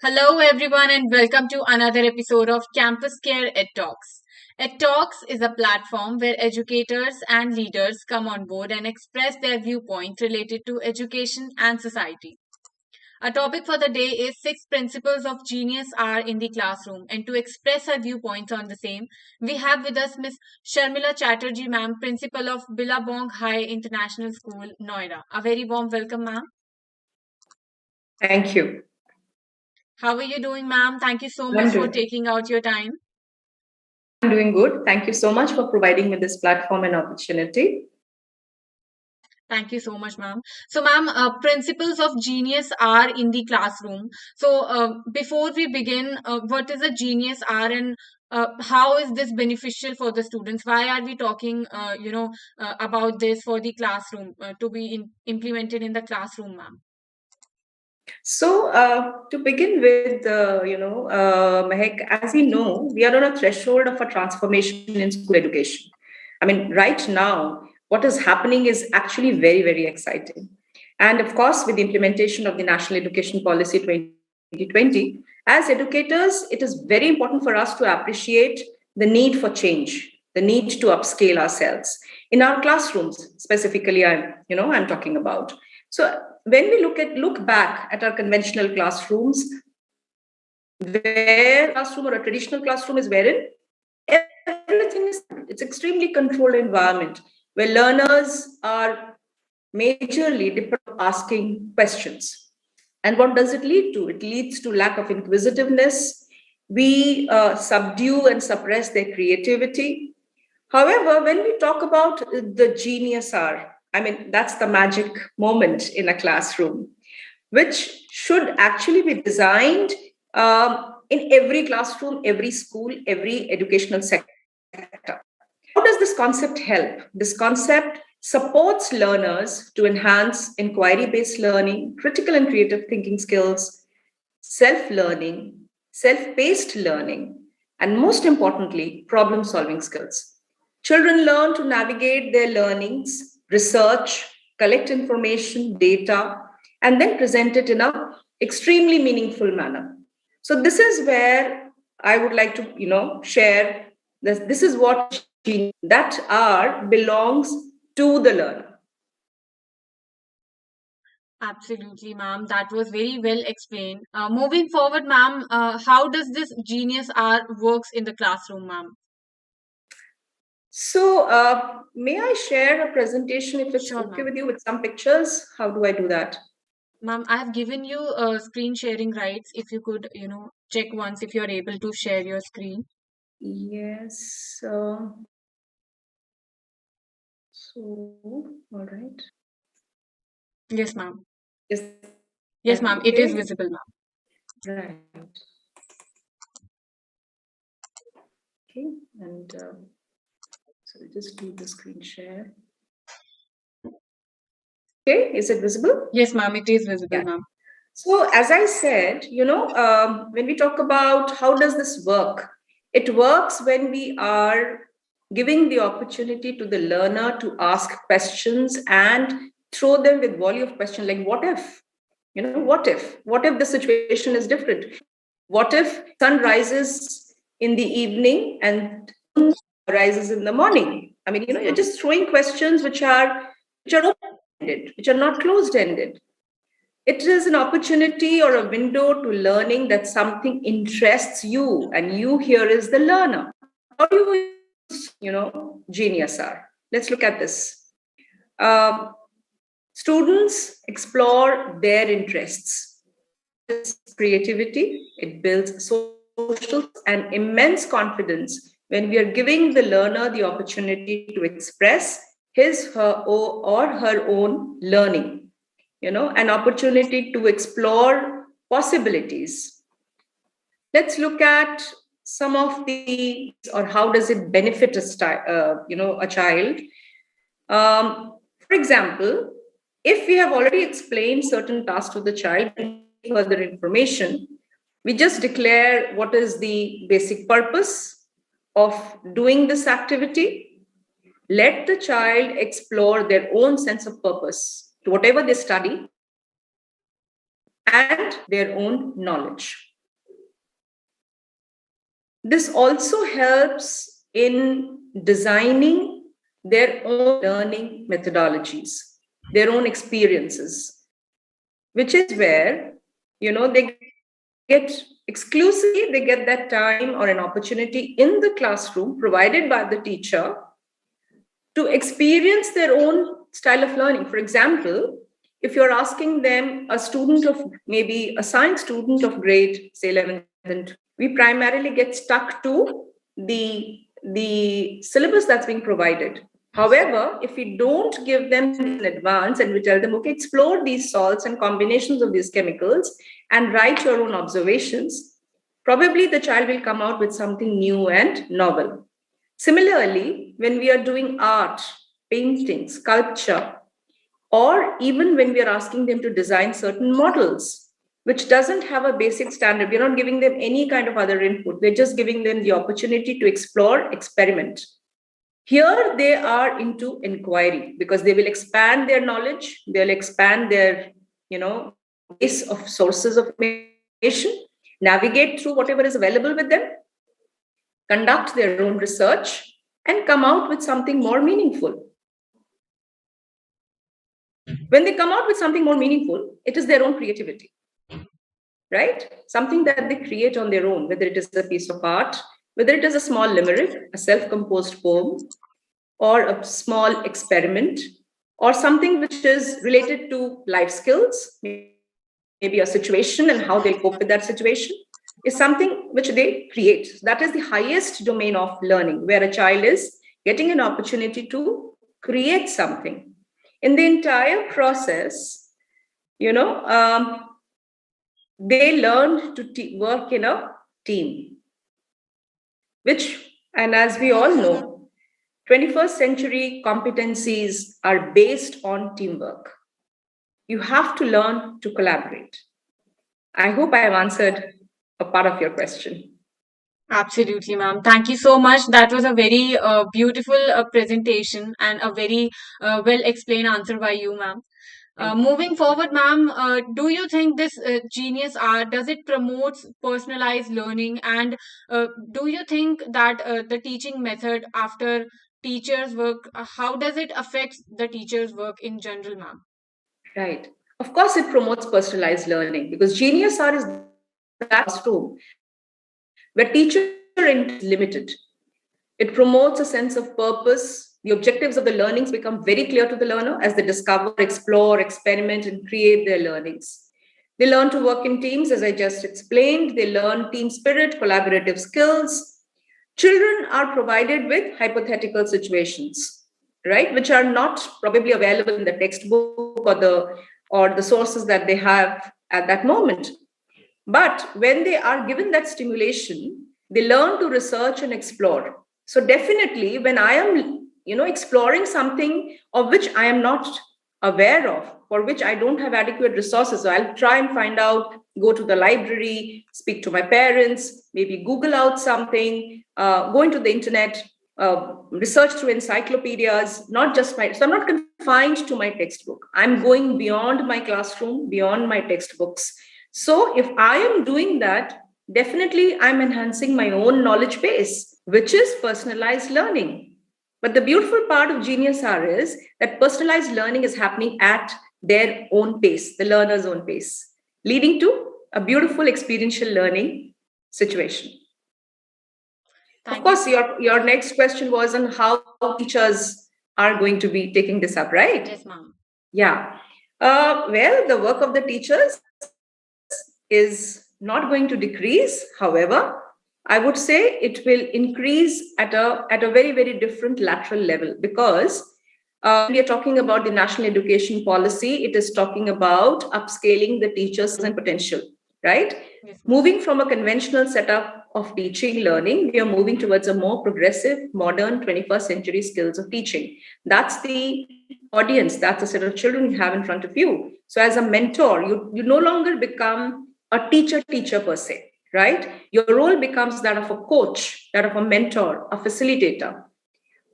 Hello, everyone, and welcome to another episode of Campus Care Ed Talks. Ed Talks is a platform where educators and leaders come on board and express their viewpoints related to education and society. Our topic for the day is six principles of genius are in the classroom. And to express our viewpoints on the same, we have with us Miss Sharmila Chatterjee, ma'am, principal of Billabong High International School, Noida. A very warm welcome, ma'am. Thank you. How are you doing, ma'am? Thank you so I'm much for doing, taking out your time. I'm doing good. Thank you so much for providing me this platform and opportunity. Thank you so much, ma'am. So, ma'am, principles of genius are in the classroom. So, before we begin, what is a genius are and how is this beneficial for the students? Why are we talking, about this for the classroom to be implemented in the classroom, ma'am? To begin with, Mehak, as we know, we are on a threshold of a transformation in school education. I mean, right now, what is happening is actually very, very exciting. And of course, with the implementation of the National Education Policy 2020, as educators, it is very important for us to appreciate the need for change, the need to upscale ourselves in our classrooms. Specifically, I'm talking about. So when we look back at our conventional classrooms, where classroom or a traditional classroom is wherein everything is it's extremely controlled environment where learners are majorly dependent on asking questions. And what does it lead to? It leads to lack of inquisitiveness. We subdue and suppress their creativity. However, when we talk about the genius hour, I mean, that's the magic moment in a classroom, which should actually be designed in every classroom, every school, every educational sector. How does this concept help? This concept supports learners to enhance inquiry based learning, critical and creative thinking skills, self learning, self paced learning, and most importantly, problem solving skills. Children learn to navigate their learnings, research, collect information, data, and then present it in a extremely meaningful manner. So this is where I would like to, share this. This is what that are belongs to the learner. Absolutely, ma'am. That was very well explained. Moving forward, ma'am, how does this genius R works in the classroom, ma'am? May I share a presentation if it's Sure, okay ma'am. with you with some pictures? How do I do that? Ma'am, I have given you screen sharing rights. If you could, check once if you're able to share your screen. Yes. All right. Yes, ma'am. Is Yes, that ma'am. It is okay? visible, ma'am. Right. Okay. And so we just do the screen share. Okay. Is it visible? Yes, ma'am. It is visible, Yeah. ma'am. So as I said, when we talk about how does this work, it works when we are giving the opportunity to the learner to ask questions and throw them with volley of questions like what if? What if the situation is different? What if sun rises in the evening and rises in the morning? I mean, you're just throwing questions which are open-ended, which are not closed-ended. It is an opportunity or a window to learning that something interests you, and you here is the learner. How do you use, genius are? Let's look at this. Um, Students explore their interests. It's creativity, it builds social and immense confidence when we are giving the learner the opportunity to express his, her, or her own learning, an opportunity to explore possibilities. Let's look at some of the, or how does it benefit a child. For example, if we have already explained certain tasks to the child and further information, we just declare what is the basic purpose of doing this activity. Let the child explore their own sense of purpose to whatever they study and their own knowledge. This also helps in designing their own learning methodologies, their own experiences, which is where, they get exclusively, they get that time or an opportunity in the classroom provided by the teacher to experience their own style of learning. For example, if you're asking them, a student of maybe a science student of grade, say 11th and 12th, we primarily get stuck to the syllabus that's being provided. However, if we don't give them in advance and we tell them, okay, explore these salts and combinations of these chemicals and write your own observations, probably the child will come out with something new and novel. Similarly, when we are doing art, painting, sculpture, or even when we are asking them to design certain models, which doesn't have a basic standard, we're not giving them any kind of other input. We're just giving them the opportunity to explore, experiment. Here they are into inquiry because they will expand their knowledge, they'll expand their, base of sources of information, navigate through whatever is available with them, conduct their own research, and come out with something more meaningful. When they come out with something more meaningful, it is their own creativity, right? Something that they create on their own, whether it is a piece of art, whether it is a small limerick, a self-composed poem, or a small experiment, or something which is related to life skills, maybe a situation and how they cope with that situation, is something which they create. That is the highest domain of learning, where a child is getting an opportunity to create something. In the entire process, they learn to work in a team, and as we all know, 21st century competencies are based on teamwork. You have to learn to collaborate. I hope I have answered a part of your question. Absolutely, ma'am. Thank you so much. That was a very beautiful presentation and a very well explained answer by you, ma'am. Moving forward, ma'am, do you think this genius art, does it promotes personalized learning, and do you think that the teaching method after teachers work, how does it affect the teachers work in general, ma'am? Right. Of course, it promotes personalized learning because genius art is that classroom where teacher intent is limited. It promotes a sense of purpose. The objectives of the learnings become very clear to the learner as they discover, explore, experiment, and create their learnings. They learn to work in teams, as I just explained. They learn team spirit, collaborative skills. Children are provided with hypothetical situations, right, which are not probably available in the textbook or the sources that they have at that moment. But when they are given that stimulation, they learn to research and explore. So definitely, when I am, exploring something of which I am not aware of, for which I don't have adequate resources, so I'll try and find out, go to the library, speak to my parents, maybe Google out something, go into the internet, research through encyclopedias, not just my, so I'm not confined to my textbook. I'm going beyond my classroom, beyond my textbooks. So if I am doing that, definitely I'm enhancing my own knowledge base, which is personalized learning. But the beautiful part of Genius R is that personalized learning is happening at their own pace, the learner's own pace, leading to a beautiful experiential learning situation. Of course, your next question was on how teachers are going to be taking this up, right? Yes, ma'am. Yeah. Well, the work of the teachers is not going to decrease. However, I would say it will increase at a very, very different lateral level because when we are talking about the national education policy, it is talking about upscaling the teachers and potential, right? Yes, ma'am. Moving from a conventional setup of teaching learning, we are moving towards a more progressive, modern 21st century skills of teaching. That's the audience, that's the set of children you have in front of you. So as a mentor, you no longer become a teacher per se, right? Your role becomes that of a coach, that of a mentor, a facilitator,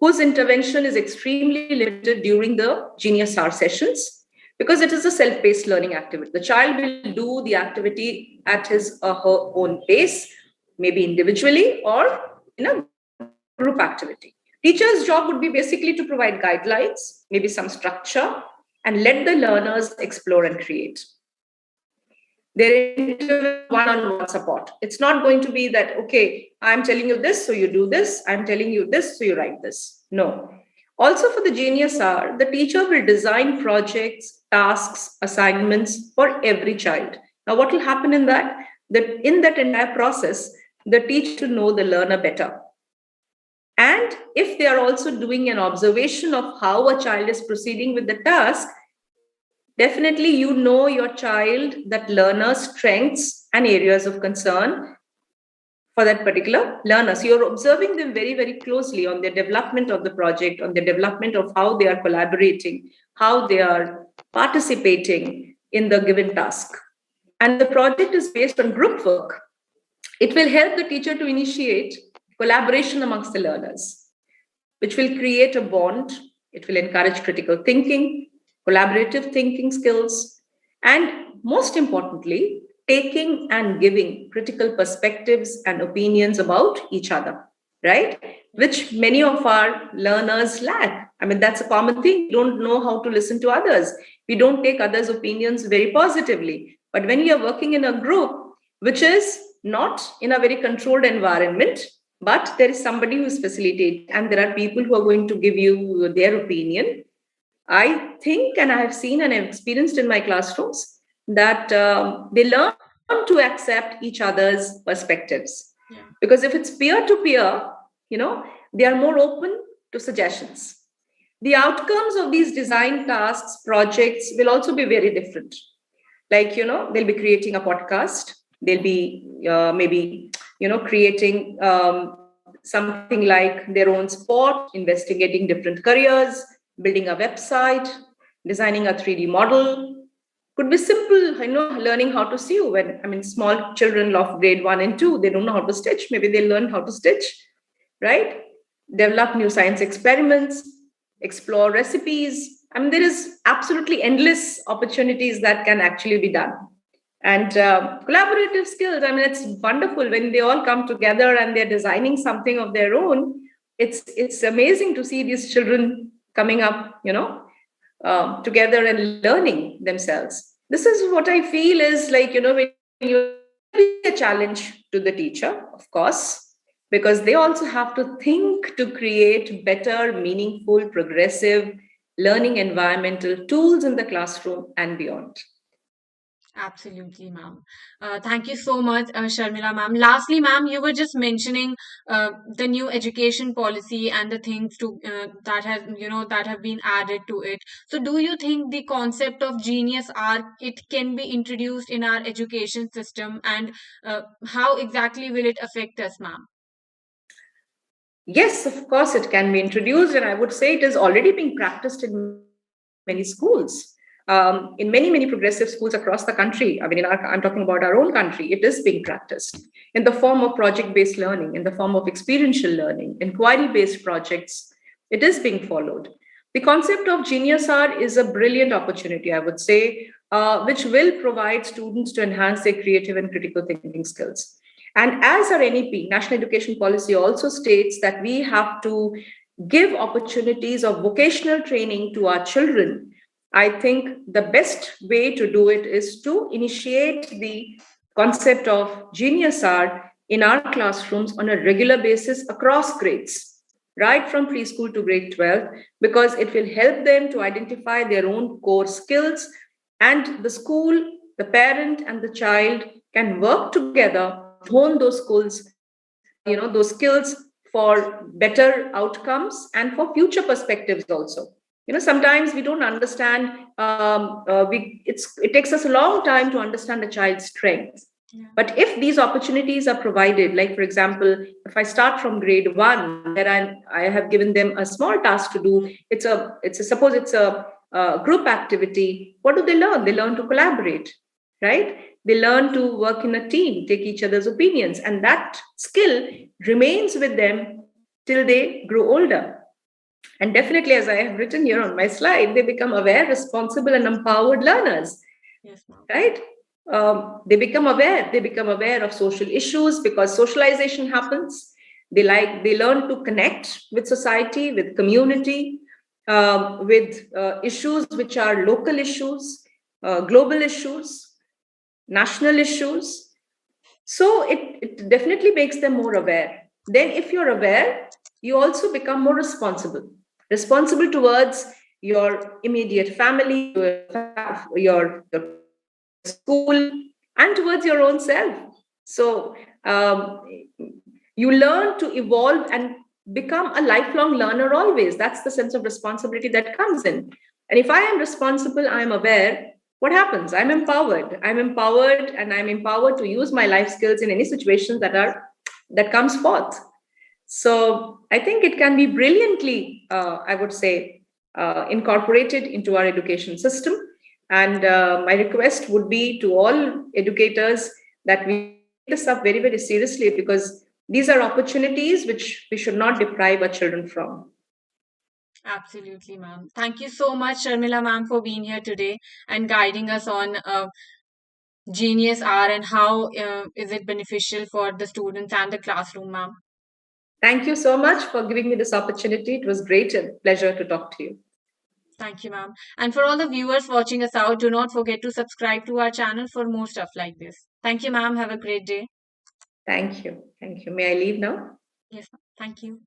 whose intervention is extremely limited during the Genius R sessions because it is a self-paced learning activity. The child will do the activity at his or her own pace. maybe individually or in a group activity. Teacher's job would be basically to provide guidelines, maybe some structure, and let the learners explore and create. Their intervention will be one-on-one support. It's not going to be that, okay, I'm telling you this, so you do this. I'm telling you this, so you write this. No. Also for the Genius Hour, the teacher will design projects, tasks, assignments for every child. Now, what will happen in that? That in that entire process, the teacher to know the learner better. And if they are also doing an observation of how a child is proceeding with the task, definitely you know your child, that learner's strengths and areas of concern for that particular learner. So you're observing them very, very closely on their development of the project, on the development of how they are collaborating, how they are participating in the given task. And the project is based on group work. It will help the teacher to initiate collaboration amongst the learners, which will create a bond. It will encourage critical thinking, collaborative thinking skills, and most importantly, taking and giving critical perspectives and opinions about each other, right? Which many of our learners lack. I mean, that's a common thing. We don't know how to listen to others. We don't take others' opinions very positively. But when you are working in a group, which is not in a very controlled environment, but there is somebody who is facilitating, and there are people who are going to give you their opinion. I think, and I have seen and I've experienced in my classrooms, that they learn to accept each other's perspectives. Yeah. Because if it's peer to peer, they are more open to suggestions. The outcomes of these design tasks, projects will also be very different. Like, they'll be creating a podcast, they'll be maybe, creating something like their own sport, investigating different careers, building a website, designing a 3D model. Could be simple, learning how to sew. When, I mean, small children of grade 1 and 2, they don't know how to stitch. Maybe they learn how to stitch, right? Develop new science experiments, explore recipes. I mean, there is absolutely endless opportunities that can actually be done. And collaborative skills, I mean, it's wonderful when they all come together and they're designing something of their own. It's amazing to see these children coming up, together and learning themselves. This is what I feel is like, when you be a challenge to the teacher, of course, because they also have to think to create better, meaningful, progressive learning environmental tools in the classroom and beyond. Absolutely, ma'am. Thank you so much, Sharmila, ma'am. Lastly, ma'am, you were just mentioning the new education policy and the things to that have been added to it. So, do you think the concept of genius arc it can be introduced in our education system, and how exactly will it affect us, ma'am? Yes, of course, it can be introduced, and I would say it is already being practiced in many schools. In many progressive schools across the country. I mean, I'm talking about our own country. It is being practiced in the form of project-based learning, in the form of experiential learning, inquiry-based projects. It is being followed. The concept of Genius Art is a brilliant opportunity, I would say, which will provide students to enhance their creative and critical thinking skills. And as our NEP, National Education Policy, also states that we have to give opportunities of vocational training to our children. I think the best way to do it is to initiate the concept of Genius Art in our classrooms on a regular basis across grades, right from preschool to grade 12, because it will help them to identify their own core skills, and the school, the parent, and the child can work together to hone those skills, those skills for better outcomes and for future perspectives also. Sometimes we don't understand. It takes us a long time to understand a child's strengths. Yeah. But if these opportunities are provided, like for example, if I start from grade 1, where I have given them a small task to do, suppose it's a group activity. What do they learn? They learn to collaborate, right? They learn to work in a team, take each other's opinions, and that skill remains with them till they grow older. And definitely, as I have written here on my slide, they become aware, responsible, and empowered learners, Yes, ma'am. right? they become aware. They become aware of social issues because socialization happens. They learn to connect with society, with community, with issues which are local issues, global issues, national issues. So it definitely makes them more aware. Then, if you're aware, you also become more responsible. Responsible towards your immediate family, your towards your school, and towards your own self. So you learn to evolve and become a lifelong learner always. That's the sense of responsibility that comes in. And if I am responsible, I'm aware, what happens? I'm empowered. I'm empowered, and I'm empowered to use my life skills in any situation that comes forth. So I think it can be brilliantly, I would say, incorporated into our education system. And my request would be to all educators that we take this up very, very seriously, because these are opportunities which we should not deprive our children from. Absolutely, ma'am. Thank you so much, Sharmila ma'am, for being here today and guiding us on Genius R and how is it beneficial for the students and the classroom, ma'am. Thank you so much for giving me this opportunity. It was great and pleasure to talk to you. Thank you, ma'am. And for all the viewers watching us out, do not forget to subscribe to our channel for more stuff like this. Thank you, ma'am. Have a great day. Thank you. Thank you. May I leave now? Yes, ma'am. Thank you.